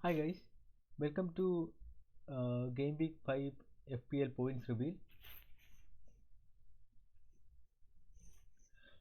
Hi guys, welcome to Game Week 5 FPL points reveal.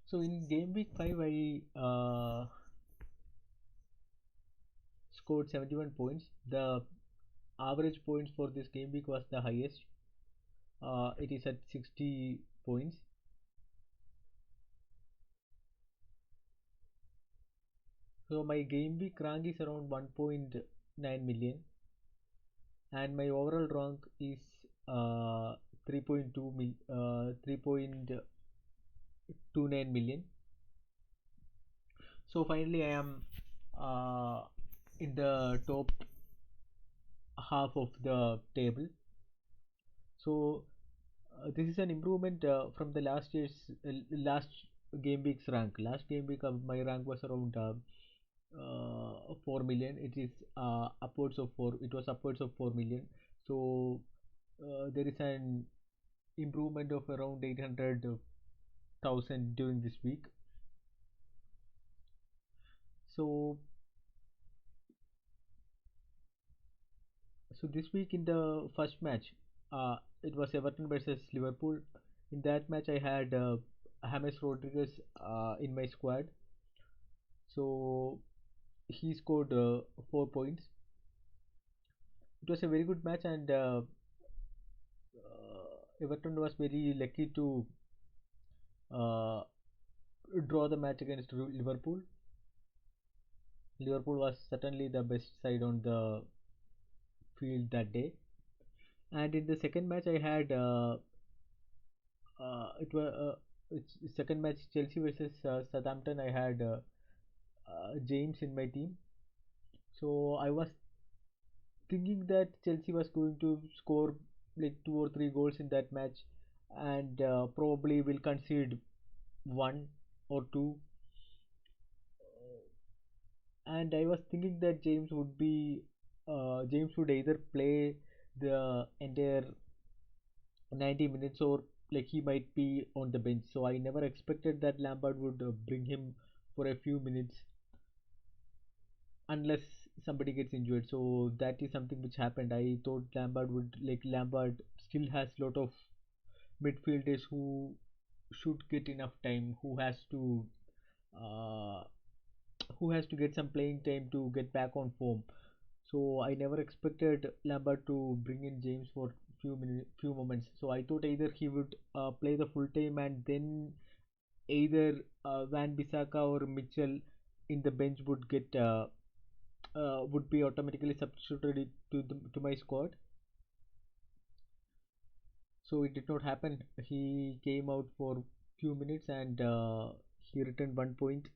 So in Game Week 5 I scored 71 points. The average points for this game week was the highest. It is at 60 points. So my game week rank is around 1.9 million and my overall rank is 3.29 million. So finally, I am in the top half of the table. So this is an improvement from the last game week's rank. Last game week, my rank was around 4 million. It is upwards of 4. It was upwards of 4 million. So there is an improvement of around 800,000 during this week. So So this week in the first match, it was Everton versus Liverpool. In that match, I had James Rodriguez in my squad. So he scored 4 points. It was a very good match, and Everton was very lucky to uh, draw the match against Liverpool. Liverpool was certainly the best side on the field that day. And in the second match, I had it was it's second match Chelsea versus Southampton. I had James in my team, so I was thinking that Chelsea was going to score like 2 or 3 goals in that match, and probably will concede 1 or 2. And I was thinking that James would either play the entire 90 minutes or like he might be on the bench. So I never expected that Lampard would bring him for a few minutes unless somebody gets injured. So that is something which happened. I thought Lampard still has lot of midfielders who should get enough time, uh, who has to get some playing time to get back on form. So I never expected Lampard to bring in James for few moments. So I thought either he would play the full time and then either Van Bissaka or Mitchell in the bench would be automatically substituted to my squad. So it did not happen. He came out for few minutes and he returned 1 point.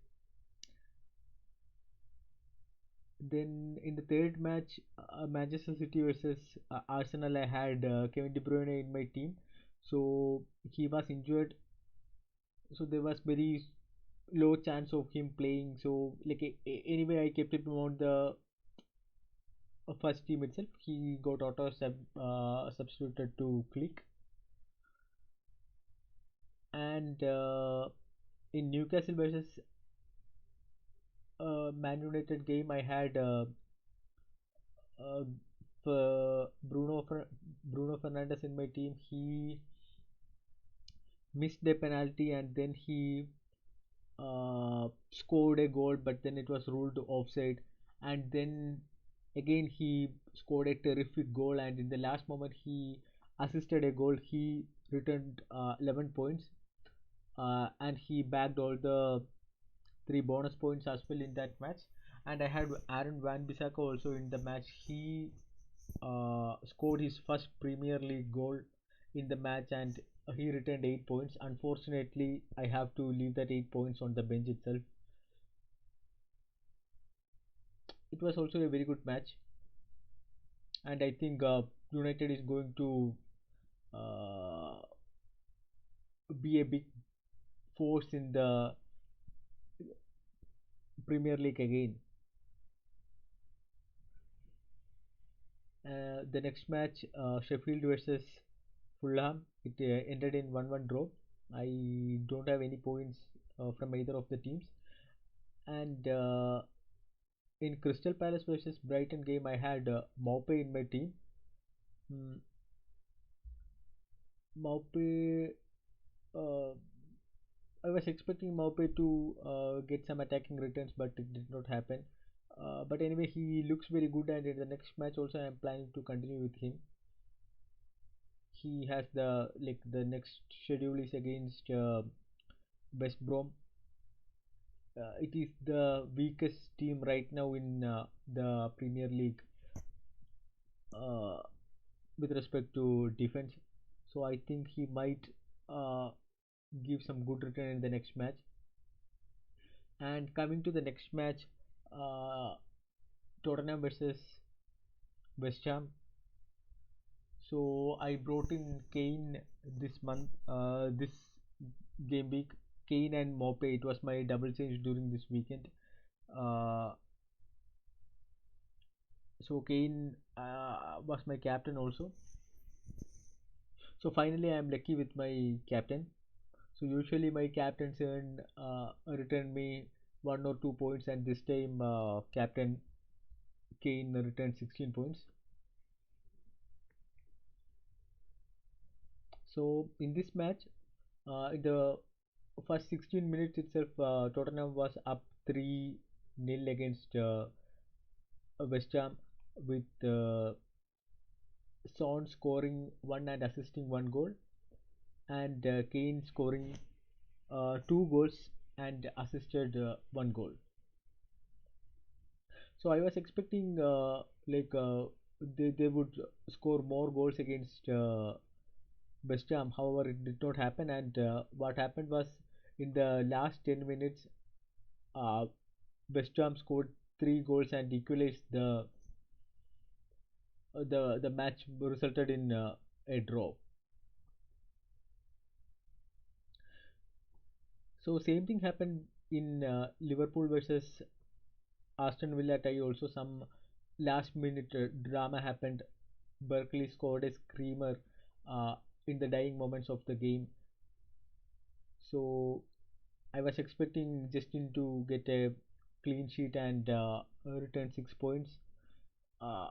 Then in the third match, Manchester City versus Arsenal, I had Kevin De Bruyne in my team. So he was injured. So there was very low chance of him playing. So anyway, I kept him on the first team itself. He got substituted to Click. And in Newcastle versus Man United game, I had uh, Bruno Fernandes in my team. He missed a penalty and then he scored a goal, but then it was ruled offside. And then again he scored a terrific goal, and in the last moment he assisted a goal. He returned 11 points, and he bagged all the 3 bonus points as well in that match. And I had Aaron Van Bissaka also in the match. He scored his first Premier League goal in the match and he returned 8 points. Unfortunately, I have to leave that 8 points on the bench itself. It was also a very good match, and I think United is going to uh, be a big force in the Premier League again. The next match, Sheffield versus Fulham, it ended in 1-1 draw. I don't have any points from either of the teams, and In Crystal Palace versus Brighton game, I had Maupay in my team. Mm, Maupay, uh, I was expecting Maupay to get some attacking returns, but it did not happen. But anyway, he looks very good, and in the next match also, I am planning to continue with him. He has the next schedule is against West Brom. It is the weakest team right now in the Premier League uh, with respect to defense. So I think he might uh, give some good return in the next match. And coming to the next match, uh, Tottenham versus West Ham. So I brought in Kane this month, this game week. Kane and Mope. It was my double change during this weekend. Uh, so Kane was my captain also. So finally, I am lucky with my captain. So usually my captains return me 1 or 2 points, and this time captain Kane returned 16 points. So in this match, in the first 16 minutes itself, Tottenham was up 3-0 against West Ham with Son scoring one and assisting one goal, and Kane scoring two goals and assisted one goal. So I was expecting they would score more goals against West Ham. However, it did not happen, and what happened was in the last 10 minutes, uh, West Ham scored three goals and equalized the match resulted in a draw. So same thing happened in Liverpool versus Aston Villa tie also. Some last minute drama happened. Berkeley scored a screamer uh, in the dying moments of the game. So I was expecting Justin to get a clean sheet and return 6 points. Uh,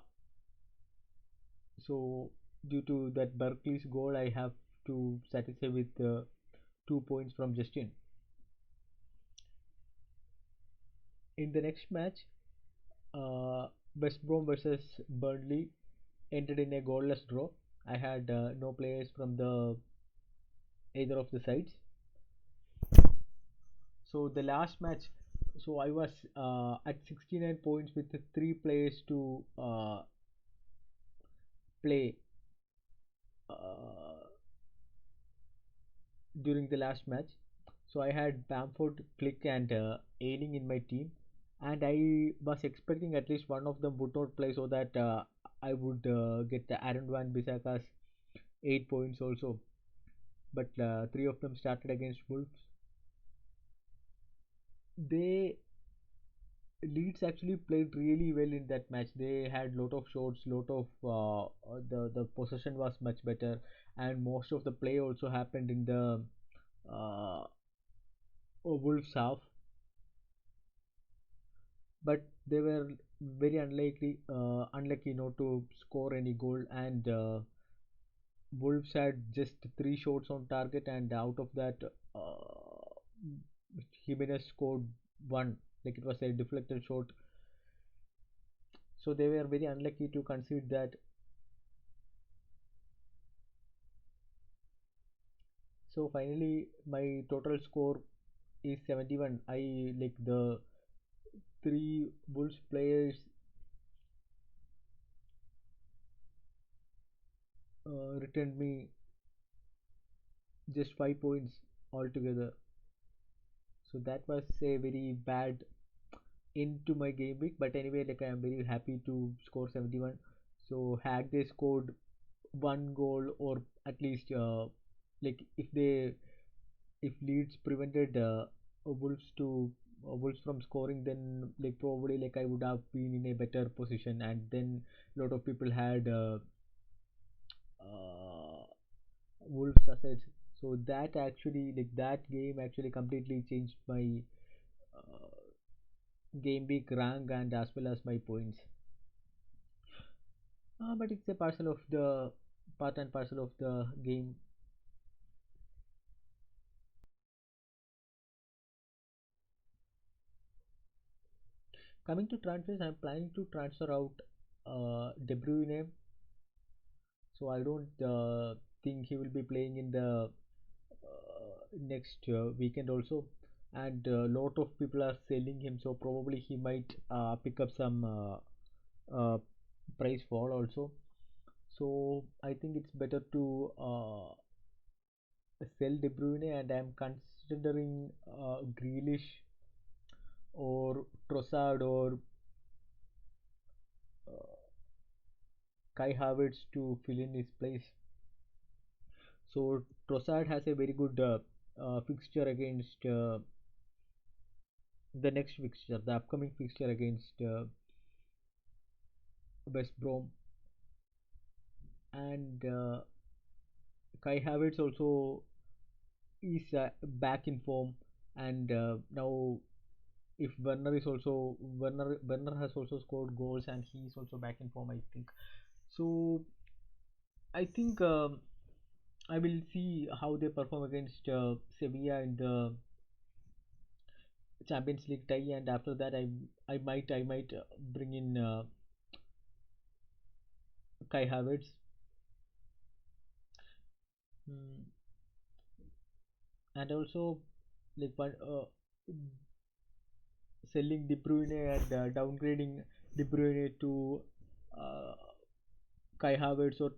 so due to that Berkeley's goal, I have to satisfy with 2 points from Justin. In the next match, West Brom versus Burnley ended in a goalless draw. I had no players from the either of the sides. So the last match, so I was at 69 points with the three players to play uh, during the last match. So I had Bamford, Click, and Ailing in my team, and I was expecting at least one of them would not play so that I would get the Aaron Van Bissaka's 8 points also. But three of them started against Wolves. They Leeds actually played really well in that match. They had lot of shots, lot of the possession was much better, and most of the play also happened in the uh, Wolves half. But they were very unlucky not to score any goal, and Wolves had just three shots on target, and out of that, Jimenez scored one. Like it was a deflected shot, so they were very unlucky to concede that. So finally, my total score is 71. I like the three Bulls players returned me just 5 points altogether. So that was a very bad into my game week. But anyway, like I am very happy to score 71. So had they scored one goal, or at least like if Leeds prevented Wolves from scoring, then like probably like I would have been in a better position, and then a lot of people had uh, Wolves assets. So that game actually completely changed my uh, game week rank and as well as my points. But it's a parcel of the part and parcel of the game. Coming to transfers, I'm planning to transfer out De Bruyne, so I don't think he will be playing in the next weekend also. And a lot of people are selling him, so probably he might pick up some price fall also. So I think it's better to sell De Bruyne, and I'm considering Grealish or Trossard or uh, Kai Havertz to fill in his place. So Trossard has a very good fixture against the next fixture, the upcoming fixture against West Brom, and Kai Havertz also is back in form, and now if Werner has also scored goals and he is also back in form, I think. So I think I will see how they perform against Sevilla in the Champions League tie, and after that I might bring in Kai Havertz. Mm, and also like one selling De Bruyne and downgrading De Bruyne to uh, Kai Havertz or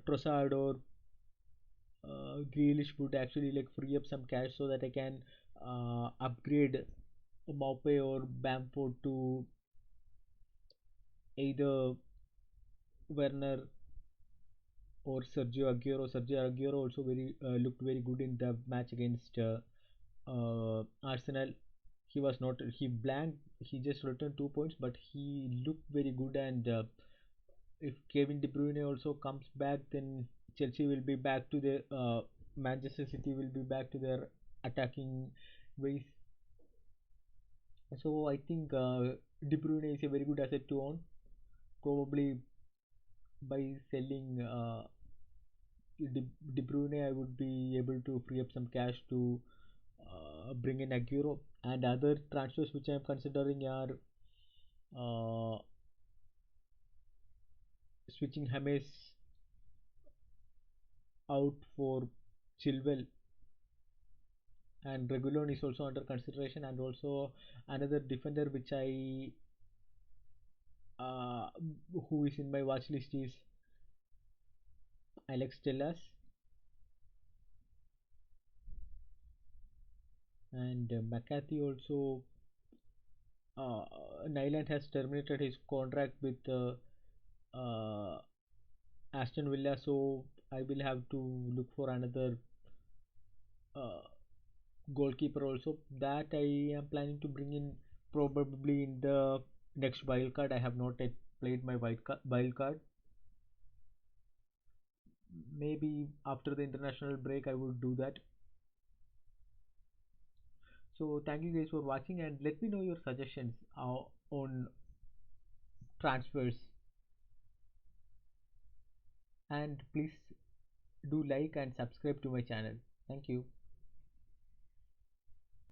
Trossard or Grealish would actually like free up some cash so that I can upgrade Maupe or Bamford to either Werner or Sergio Aguero. Sergio Aguero also very looked very good in the match against Arsenal. He was not he blanked. He just returned 2 points, but he looked very good. And if Kevin De Bruyne also comes back, then Chelsea will be back to their Manchester City will be back to their attacking ways. So I think De Bruyne is a very good asset to own. Probably by selling De Bruyne, I would be able to free up some cash to bring in Aguero, and other transfers which I am considering are uh, switching James out for Chilwell, and Regulon is also under consideration, and also another defender which I uh, who is in my watch list is Alex Telles, and McCarthy also. Nyland has terminated his contract with uh, Aston Villa, so I will have to look for another uh, goalkeeper also. That I am planning to bring in probably in the next wild card. I have not yet played my wild card. Maybe after the international break, I would do that. So thank you guys for watching, and let me know your suggestions on transfers, and please do like and subscribe to my channel. Thank you.